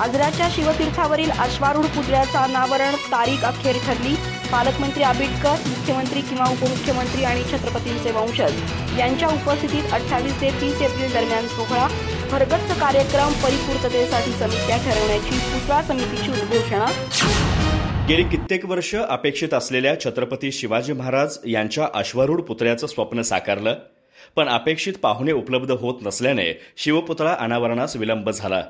आजराच्या शिवतीर्थावरील अश्वारूढ पुतळ्याचं अनावरण तारीख अखेर ठरली। पालकमंत्री आबिटकर, मुख्यमंत्री किंवा उपमुख्यमंत्री आणि छत्रपतींचे वंशज यांच्या उपस्थितीत 28 ते 30 एप्रिल दरम्यान सोहळा। भरगच्च कार्यक्रम, परिपूर्ततेसाठी समित्या ठरवण्याची पुतळा समितीची उद्घोषणा। गेली कित्येक वर्ष अपेक्षित असलेल्या छत्रपती शिवाजी महाराज यांच्या अश्वारूढ पुतळ्याचं स्वप्न साकारलं, पण अपेक्षित पाहुणे उपलब्ध होत नसल्याने शिवपुतळा अनावरणास विलंब झाला।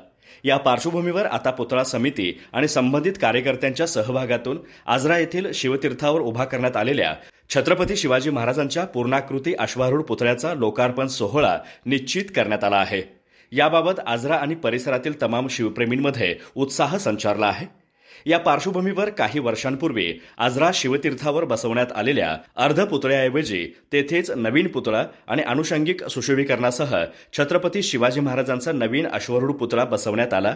या पार्श्वभूमीवर आता पुतळा समिती आणि संबंधित कार्यकर्त्यांच्या सहभागातून आजरा येथील शिवतीर्थावर उभा करण्यात आलेल्या छत्रपती शिवाजी महाराजांच्या पूर्णाकृती अश्वारूढ पुतळ्याचा लोकार्पण सोहळा निश्चित करण्यात आला आहे। याबाबत आजरा आणि परिसरातील तमाम शिवप्रेमींमध्ये उत्साह संचारला आहे। या पार्श्वभूमीवर काही वर्षांपूर्वी आजरा शिवतीर्थावर बसवण्यात आलेल्या अर्धपुतळ्याऐवजी तेथेच नवीन पुतळा आणि अनुषंगिक सुशोभीकरणासह छत्रपती शिवाजी महाराजांचा नवीन अश्वारूढ पुतळा बसवण्यात आला।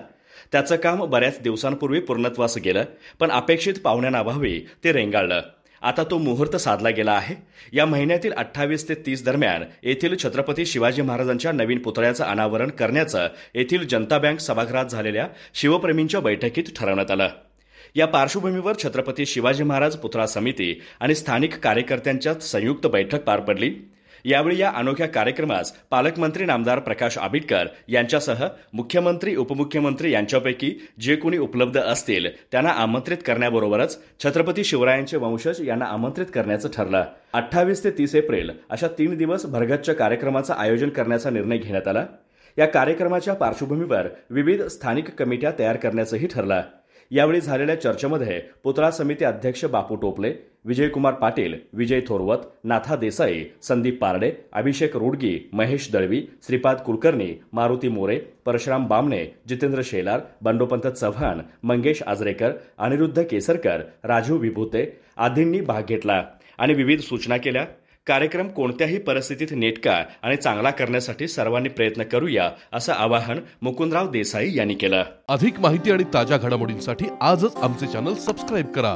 त्याचं काम बऱ्याच दिवसांपूर्वी पूर्णत्वास गेलं, पण अपेक्षित पाहुण्यांअभावी ते रेंगाळलं। आता तो मुहूर्त साधला गेला आहे। या महिन्यातील 28 ते 30 दरम्यान येथील छत्रपती शिवाजी महाराजांच्या नवीन पुतळ्याचं अनावरण करण्याचं येथील जनता बँक सभागृहात झालेल्या शिवप्रेमींच्या बैठकीत ठरवण्यात आलं। या पार्श्वभूमीवर छत्रपती शिवाजी महाराज पुतळा समिती आणि स्थानिक कार्यकर्त्यांच्यात संयुक्त बैठक पार पडली। यावेळी या अनोख्या कार्यक्रमास पालकमंत्री नामदार प्रकाश आबिटकर यांच्यासह मुख्यमंत्री, उपमुख्यमंत्री यांच्यापैकी जे कोणी उपलब्ध असतील त्यांना आमंत्रित करण्याबरोबरच छत्रपती शिवरायांचे वंशज यांना आमंत्रित करण्याचं ठरलं। 28 ते 30 एप्रिल अशा 3 दिवस भरगच्च कार्यक्रमाचं आयोजन करण्याचा निर्णय घेण्यात आला। या कार्यक्रमाच्या पार्श्वभूमीवर विविध स्थानिक कमिट्या तयार करण्याचंही ठरलं। यावेळी झालेल्या चर्चेमध्ये पुतळा समिती अध्यक्ष बापू टोपले, विजयकुमार पाटील, विजय थोरवत, नाथा देसाई, संदीप पारडे, अभिषेक रुडगी, महेश दळवी, श्रीपाद कुलकर्णी, मारुती मोरे, परशुराम बामणे, जितेंद्र शेलार, बंडोपंत चव्हाण, मंगेश आजरेकर, अनिरुद्ध केसरकर, राजू विभूते आदींनी भाग घेतला आणि विविध सूचना केल्या। कार्यक्रम कोणत्याही परिस्थितीत नेटका आणि चांगला करण्यासाठी सर्वांनी प्रयत्न करूया, असं आवाहन मुकुंदराव देसाई यांनी केलं। अधिक माहिती आणि ताज्या घडामोडींसाठी आजच आमचे चॅनल सबस्क्राईब करा।